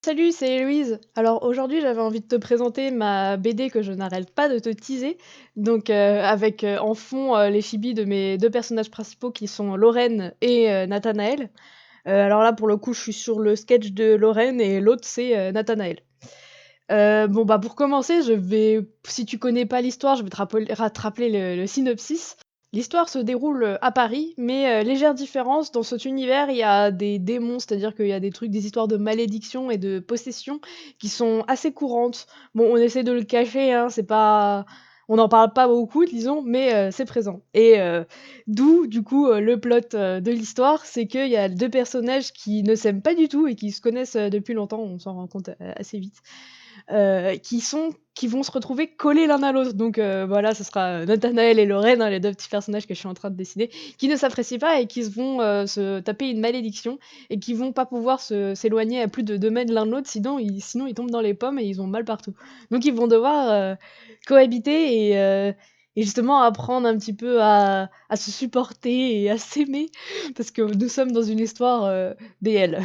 Salut, c'est Héloïse. Alors aujourd'hui, j'avais envie de te présenter ma BD que je n'arrête pas de te teaser. Donc avec en fond les chibis de mes deux personnages principaux qui sont Lorraine et Nathanaël. Alors là, pour le coup, je suis sur le sketch de Lorraine et l'autre, c'est Nathanaël. Bon, bah pour commencer, si tu connais pas l'histoire, je vais te rappeler le synopsis. L'histoire se déroule à Paris, mais légère différence, dans cet univers, il y a des démons, c'est-à-dire qu'il y a des histoires de malédiction et de possession qui sont assez courantes. Bon, on essaie de le cacher, hein, c'est pas on n'en parle pas beaucoup, disons, mais c'est présent. Et d'où, du coup, le plot de l'histoire, c'est qu'il y a 2 personnages qui ne s'aiment pas du tout et qui se connaissent depuis longtemps, on s'en rend compte assez vite. Qui vont se retrouver collés l'un à l'autre. Donc voilà, ce sera Nathanaël et Lorraine, hein, les deux petits personnages que je suis en train de dessiner, qui ne s'apprécient pas et qui vont se taper une malédiction et qui vont pas pouvoir s'éloigner à plus de 2 mètres l'un de l'autre, sinon ils tombent dans les pommes et ils ont mal partout. Donc ils vont devoir cohabiter et justement apprendre un petit peu à se supporter et à s'aimer, parce que nous sommes dans une histoire BL,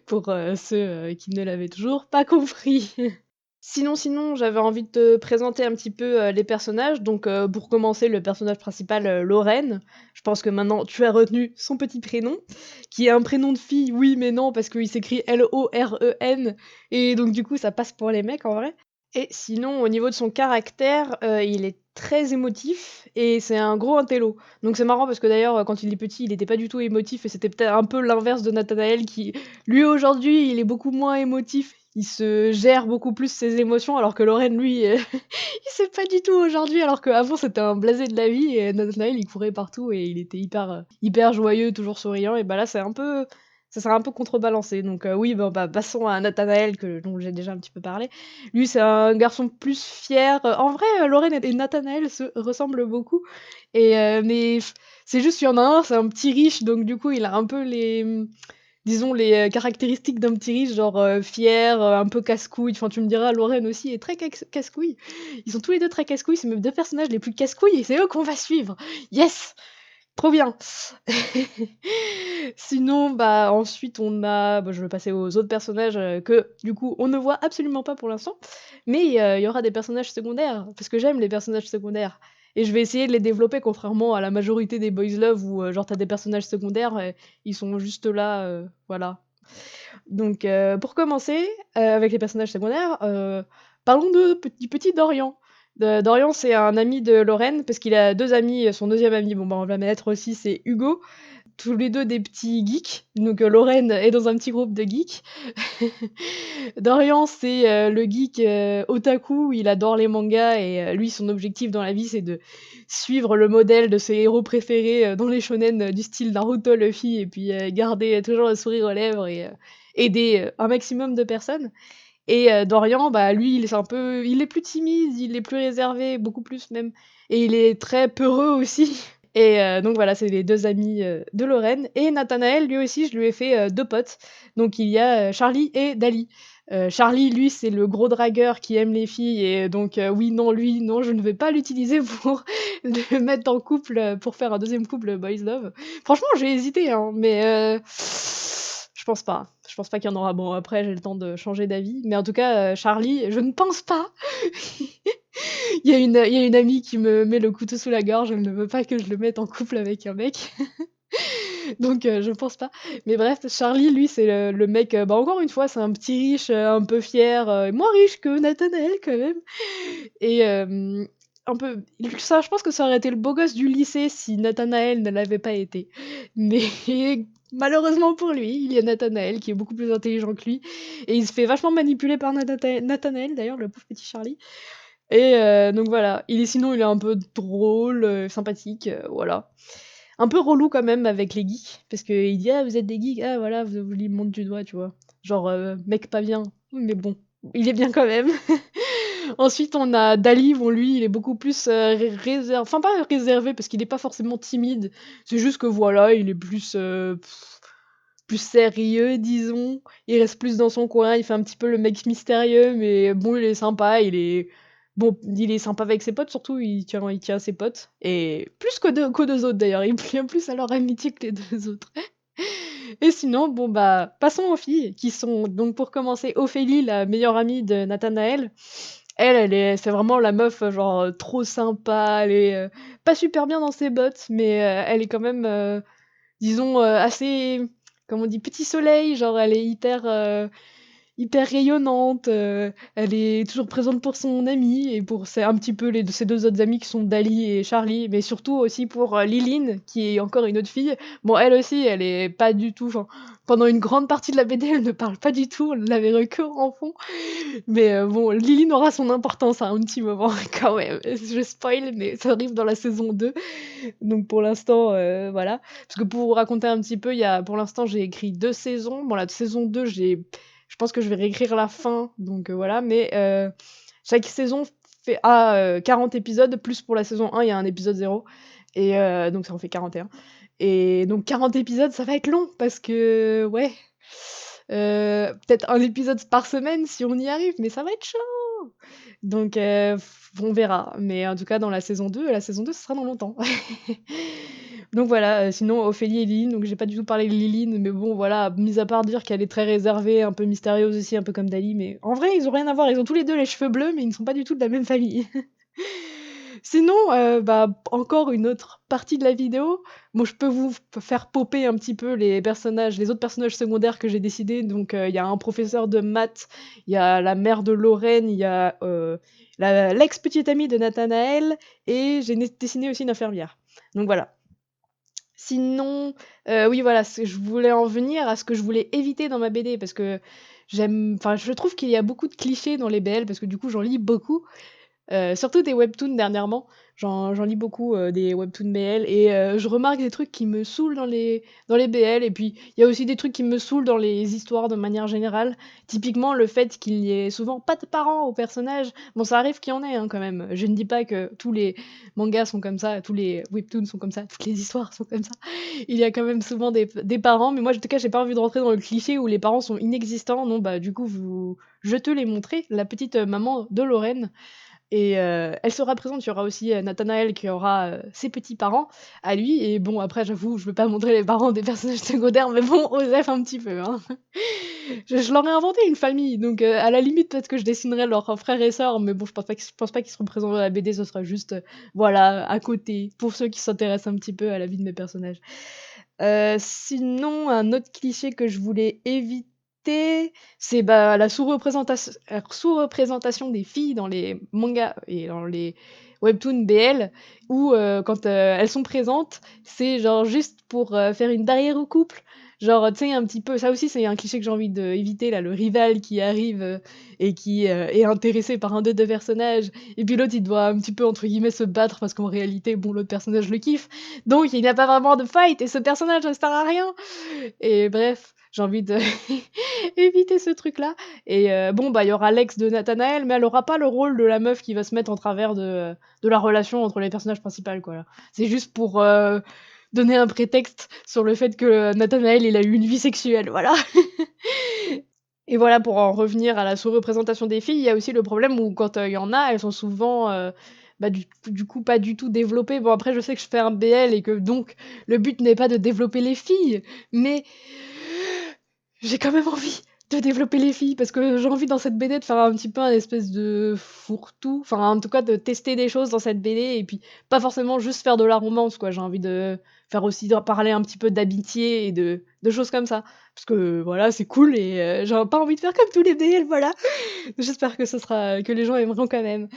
pour ceux qui ne l'avaient toujours pas compris. Sinon, j'avais envie de te présenter un petit peu les personnages. Donc, pour commencer, le personnage principal, Lorraine. Je pense que maintenant tu as retenu son petit prénom, qui est un prénom de fille, oui, mais non, parce qu'il s'écrit Loren, et donc du coup, ça passe pour les mecs en vrai. Et sinon, au niveau de son caractère, il est très émotif et c'est un gros intello. Donc c'est marrant parce que d'ailleurs, quand il est petit, il était pas du tout émotif et c'était peut-être un peu l'inverse de Nathanaël qui, lui, aujourd'hui, il est beaucoup moins émotif. Il se gère beaucoup plus ses émotions alors que Lorraine, lui, il sait pas du tout aujourd'hui alors qu'avant c'était un blasé de la vie et Nathanaël, il courait partout et il était hyper joyeux, toujours souriant et bah là, ça sera un peu contrebalancé. Donc oui, bon, bah, passons à Nathanaël dont j'ai déjà un petit peu parlé. Lui, c'est un garçon plus fier. En vrai, Lorraine et Nathanaël se ressemblent beaucoup. Mais c'est juste qu'il y en a un, c'est un petit riche, donc du coup, il a un peu disons, les caractéristiques d'un petit riche, genre fier, un peu casse-couille. Enfin, tu me diras, Lorraine aussi est très casse-couille. Ils sont tous les deux très casse-couille, c'est mes deux personnages les plus casse-couilles et c'est eux qu'on va suivre. Yes! Trop bien! Sinon, bah, ensuite, je vais passer aux autres personnages que, du coup, on ne voit absolument pas pour l'instant. Mais il y aura des personnages secondaires, parce que j'aime les personnages secondaires. Et je vais essayer de les développer, contrairement à la majorité des boys love où, genre, t'as des personnages secondaires, ils sont juste là, voilà. Donc, pour commencer, avec les personnages secondaires, parlons du petit Dorian. Dorian, c'est un ami de Lorraine, parce qu'il a 2 amis, son deuxième ami, bon, bah, on va mettre aussi, c'est Hugo. Tous les 2 des petits geeks, donc Lorraine est dans un petit groupe de geeks. Dorian, c'est le geek otaku, il adore les mangas et lui, son objectif dans la vie, c'est de suivre le modèle de ses héros préférés dans les shonen du style Naruto, Luffy, et puis garder toujours le sourire aux lèvres et aider un maximum de personnes. Et Dorian, bah lui, il est plus timide, il est plus réservé, beaucoup plus même, et il est très peureux aussi. Et donc voilà, c'est les 2 amis de Lorraine. Et Nathanaël, lui aussi, je lui ai fait 2 potes. Donc il y a Charlie et Dali. Charlie, lui, c'est le gros dragueur qui aime les filles et donc oui, non, lui, non, je ne vais pas l'utiliser pour le mettre en couple, pour faire un deuxième couple boys love. Franchement, j'ai hésité, hein, mais je pense pas. Je pense pas qu'il y en aura. Bon, après, j'ai le temps de changer d'avis, mais en tout cas, Charlie, je ne pense pas. Il y a une amie qui me met le couteau sous la gorge, elle ne veut pas que je le mette en couple avec un mec. Donc je pense pas. Mais bref, Charlie, lui, c'est le mec, bah, encore une fois, c'est un petit riche, un peu fier, moins riche que Nathanaël quand même. Et un peu ça, je pense que ça aurait été le beau gosse du lycée si Nathanaël ne l'avait pas été. Mais malheureusement pour lui, il y a Nathanaël qui est beaucoup plus intelligent que lui et il se fait vachement manipuler par Nathanaël d'ailleurs, le pauvre petit Charlie. Et donc voilà, il est un peu drôle, sympathique, voilà. Un peu relou quand même avec les geeks, parce qu'il dit: «Ah vous êtes des geeks, ah voilà», vous il montre du doigt, tu vois? Genre, mec pas bien, mais bon, il est bien quand même. Ensuite, on a Dali, bon lui, il est beaucoup plus, enfin pas réservé parce qu'il est pas forcément timide, c'est juste que voilà, il est plus sérieux disons. Il reste plus dans son coin, il fait un petit peu le mec mystérieux, mais bon, il est sympa, il est sympa avec ses potes surtout, il tient à ses potes et plus qu'aux 2 autres d'ailleurs, il tient plus à leur amitié que les 2 autres. Et sinon, bon bah, passons aux filles, qui sont donc pour commencer Ophélie, la meilleure amie de Nathanaël. C'est vraiment la meuf, genre, trop sympa, elle est, pas super bien dans ses bottes, mais, elle est quand même, disons, assez, comment on dit? Petit soleil, genre elle est hyper rayonnante, elle est toujours présente pour son amie et pour c'est un petit peu ses 2 autres amies qui sont Dali et Charlie, mais surtout aussi pour, Liline, qui est encore une autre fille. Bon, elle aussi, elle est pas du tout enfin, pendant une grande partie de la BD, elle ne parle pas du tout, on la verrait que en fond, mais bon, Liline aura son importance à un petit moment quand même. Je spoil, mais ça arrive dans la saison 2, donc pour l'instant, voilà. Parce que pour vous raconter un petit peu, pour l'instant, j'ai écrit 2 saisons. Bon, la saison 2, je pense que je vais réécrire la fin, donc voilà, mais chaque saison a 40 épisodes, plus pour la saison 1, il y a un épisode 0, et donc ça en fait 41. Et donc 40 épisodes, ça va être long, parce que, ouais, peut-être un épisode par semaine si on y arrive, mais ça va être chaud! Donc on verra, mais en tout cas dans la saison 2 ce sera dans longtemps. Donc voilà, sinon Ophélie et Liline, donc j'ai pas du tout parlé de Liline, mais bon voilà, mis à part dire qu'elle est très réservée, un peu mystérieuse aussi, un peu comme Dali, mais en vrai ils ont rien à voir, ils ont tous les 2 les cheveux bleus, mais ils ne sont pas du tout de la même famille. Sinon, bah, encore une autre partie de la vidéo, bon je peux vous faire popper un petit peu les autres personnages secondaires que j'ai décidés, donc il y a un professeur de maths, il y a la mère de Lorraine, il y a, l'ex-petite amie de Nathanaël et j'ai dessiné aussi une infirmière. Donc voilà. Sinon, oui voilà, je voulais en venir à ce que je voulais éviter dans ma BD parce que je trouve qu'il y a beaucoup de clichés dans les BL parce que du coup j'en lis beaucoup. Surtout des webtoons dernièrement, j'en lis beaucoup, des webtoons BL et je remarque des trucs qui me saoulent dans les BL et puis il y a aussi des trucs qui me saoulent dans les histoires de manière générale. Typiquement le fait qu'il y ait souvent pas de parents aux personnages. Bon ça arrive qu'il y en ait, hein, quand même. Je ne dis pas que tous les mangas sont comme ça, tous les webtoons sont comme ça, toutes les histoires sont comme ça. Il y a quand même souvent des parents, mais moi en tout cas j'ai pas envie de rentrer dans le cliché où les parents sont inexistants. Non, bah, du coup je te l'ai montré, la petite, maman de Lorraine et elle sera présente. Il y aura aussi, Nathanaël qui aura, ses petits-parents à lui et bon après j'avoue, je veux pas montrer les parents des personnages secondaires, mais bon, osef un petit peu, hein. Je leur ai inventé une famille, donc à la limite peut-être que je dessinerai leurs frères et sœurs, mais bon je pense pas qu'ils seront présents dans la BD, ce sera juste, voilà, à côté, pour ceux qui s'intéressent un petit peu à la vie de mes personnages. Sinon, un autre cliché que je voulais éviter, c'est, bah, la sous-représentation des filles dans les mangas et dans les webtoons BL où, quand, elles sont présentes, c'est genre juste pour, faire une barrière au couple. Genre, tu sais, un petit peu ça aussi, c'est un cliché que j'ai envie d'éviter là, le rival qui arrive, et qui, est intéressé par un des 2 personnages et puis l'autre, il doit un petit peu, entre guillemets, «se battre» parce qu'en réalité, bon, l'autre personnage le kiffe. Donc il n'y a pas vraiment de fight et ce personnage ne sert à rien et bref, j'ai envie de éviter ce truc-là et bon, bah, il y aura l'ex de Nathanaël, mais elle aura pas le rôle de la meuf qui va se mettre en travers de la relation entre les personnages principaux, quoi. C'est juste pour, donner un prétexte sur le fait que Nathanaël, il a eu une vie sexuelle, voilà. Et voilà, pour en revenir à la sous-représentation des filles, il y a aussi le problème où quand, il y en a, elles sont souvent, bah, du coup pas du tout développées. Bon après je sais que je fais un BL et que donc le but n'est pas de développer les filles, mais j'ai quand même envie de développer les filles parce que j'ai envie dans cette BD de faire un petit peu un espèce de fourre-tout, enfin en tout cas de tester des choses dans cette BD et puis pas forcément juste faire de la romance quoi. J'ai envie de faire aussi de parler un petit peu d'amitié et de choses comme ça. Parce que voilà, c'est cool et j'ai pas envie de faire comme tous les BL, voilà. J'espère que les gens aimeront quand même.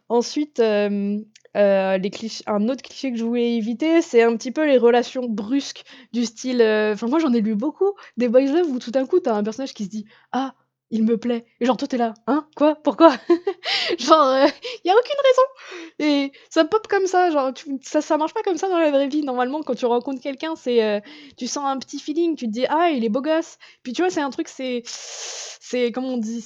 Ensuite, un autre cliché que je voulais éviter, c'est un petit peu les relations brusques du style, enfin moi j'en ai lu beaucoup, des boys love où tout d'un coup tu as un personnage qui se dit: «Ah, il me plaît» et genre toi tu es là: «Hein? Quoi? Pourquoi?» Genre, y a aucune raison et ça pop comme ça, genre ça marche pas comme ça dans la vraie vie. Normalement quand tu rencontres quelqu'un, tu sens un petit feeling, tu te dis: «Ah, il est beau gosse». Puis tu vois, c'est un truc, c'est comment on dit?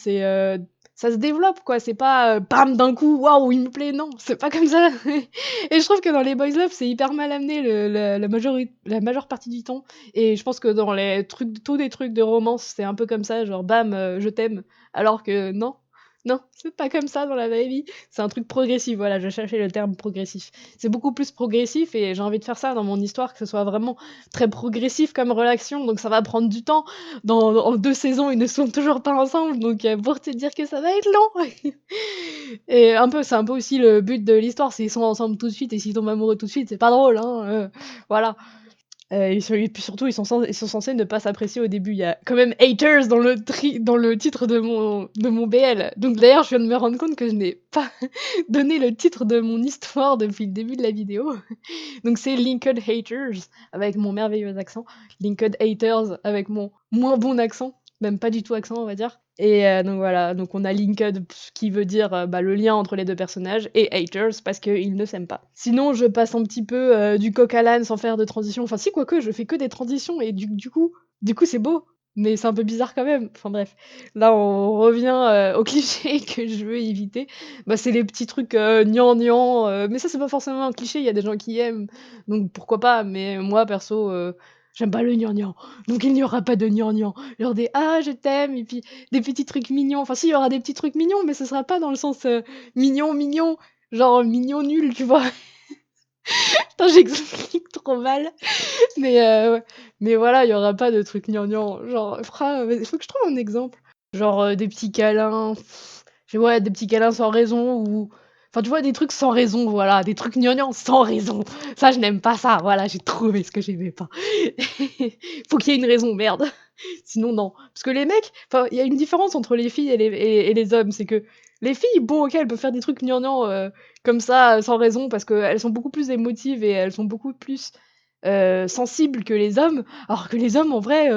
Ça se développe quoi, c'est pas, bam d'un coup: «Waouh, il me plaît», non, c'est pas comme ça et je trouve que dans les boys love, c'est hyper mal amené la majeure partie du temps et je pense que dans les trucs tous les trucs de romance, c'est un peu comme ça, genre bam, je t'aime, alors que non. Non, c'est pas comme ça dans la vraie vie. C'est un truc progressif, voilà, je cherchais le terme progressif. C'est beaucoup plus progressif et j'ai envie de faire ça dans mon histoire, que ce soit vraiment très progressif comme relation, donc ça va prendre du temps. En 2 saisons, ils ne sont toujours pas ensemble, donc pour te dire que ça va être long. Et c'est un peu aussi le but de l'histoire, c'est ils sont ensemble tout de suite et s'ils tombent amoureux tout de suite, c'est pas drôle, hein, voilà. Et puis surtout, ils sont censés ne pas s'apprécier au début. Il y a quand même haters dans le titre de mon BL. Donc d'ailleurs, je viens de me rendre compte que je n'ai pas donné le titre de mon histoire depuis le début de la vidéo. Donc c'est Linked Haters avec mon merveilleux accent, Linked Haters avec mon moins bon accent, même pas du tout accent, on va dire. Et donc voilà, donc on a Linked qui veut dire bah, le lien entre les deux personnages, et Haters parce qu'ils ne s'aiment pas. Sinon, je passe un petit peu du coq à l'âne sans faire de transition. Enfin, si, quoique, je fais que des transitions, et du coup, c'est beau. Mais c'est un peu bizarre quand même. Enfin bref, là on revient au cliché que je veux éviter. Bah, c'est les petits trucs gnangnan, mais ça c'est pas forcément un cliché, il y a des gens qui aiment, donc pourquoi pas, mais moi perso, j'aime pas le gnangnan, donc il n'y aura pas de gnangnan. Genre des «Ah je t'aime» et puis des petits trucs mignons. Enfin si, il y aura des petits trucs mignons, mais ce sera pas dans le sens, mignon, mignon, genre mignon nul, tu vois? Putain, j'explique trop mal, mais ouais. Mais voilà, il y aura pas de trucs gnangnan. Genre, il faut que je trouve un exemple. Genre, des petits câlins, ouais, des petits câlins sans raison ou enfin, tu vois, des trucs sans raison, voilà, des trucs gnangnang sans raison. Ça, je n'aime pas ça, voilà, j'ai trouvé ce que j'aimais pas. Faut qu'il y ait une raison, merde. Sinon, non. Parce que les mecs, enfin, il y a une différence entre les filles et les hommes, c'est que les filles, bon, OK, elles peuvent faire des trucs gnangnang, comme ça, sans raison, parce qu'elles sont beaucoup plus émotives et elles sont beaucoup plus, sensibles que les hommes, alors que les hommes, en vrai,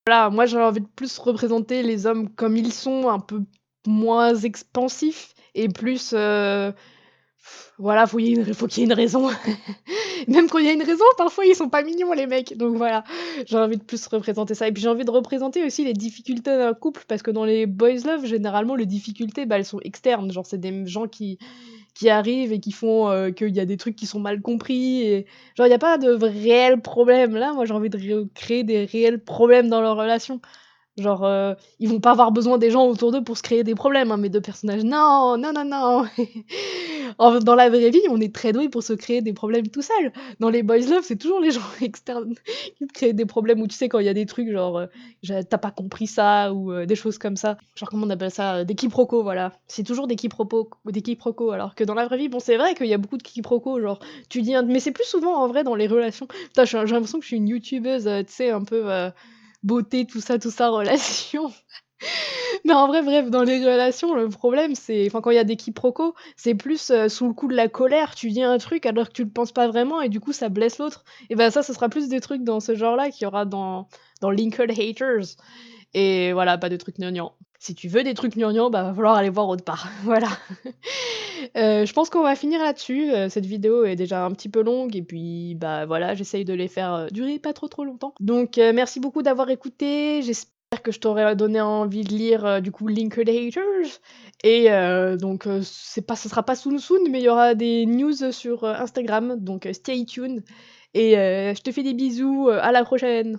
voilà, moi j'ai envie de plus représenter les hommes comme ils sont, un peu moins expansifs et plus, voilà, faut qu'il y ait une raison. Même quand il y a une raison, parfois ils sont pas mignons les mecs, donc voilà, j'ai envie de plus représenter ça et puis j'ai envie de représenter aussi les difficultés d'un couple parce que dans les boys love, généralement les difficultés, bah, elles sont externes, genre c'est des gens qui arrivent et qui font, qu'il y a des trucs qui sont mal compris et genre il y a pas de réels problèmes. Là, moi j'ai envie de créer des réels problèmes dans leur relation. Genre, ils vont pas avoir besoin des gens autour d'eux pour se créer des problèmes, hein, mes 2 personnages. Non, non, non, non! Dans la vraie vie, on est très doués pour se créer des problèmes tout seul. Dans les boys love, c'est toujours les gens externes qui te créent des problèmes ou tu sais, quand il y a des trucs genre, «Je tu pas compris ça» ou des choses comme ça. Genre, comment on appelle ça? Des quiproquos, voilà. C'est toujours des quiproquos, alors que dans la vraie vie, bon, c'est vrai qu'il y a beaucoup de quiproquos, genre, tu dis un mais c'est plus souvent en vrai dans les relations. Putain, j'ai l'impression que je suis une youtubeuse, tu sais, un peu, beauté, tout ça, relations. Mais en vrai, bref, dans les relations, le problème, c'est enfin, quand il y a des quiproquos, c'est plus, sous le coup de la colère, tu dis un truc alors que tu le penses pas vraiment et du coup, ça blesse l'autre et bah, ça, ce sera plus des trucs dans ce genre-là qu'il y aura dans Linked Haters et voilà, pas de trucs gnangnan. Si tu veux des trucs gnangnan, bah, va falloir aller voir autre part, voilà. Je pense qu'on va finir là-dessus, cette vidéo est déjà un petit peu longue et puis, bah, voilà, j'essaye de les faire, durer pas trop, trop longtemps. Donc merci beaucoup d'avoir écouté, j'espère que je t'aurai donné envie de lire, du coup Linked Haters et donc ce sera pas soon soon, mais il y aura des news sur, Instagram, donc stay tuned et je te fais des bisous, à la prochaine.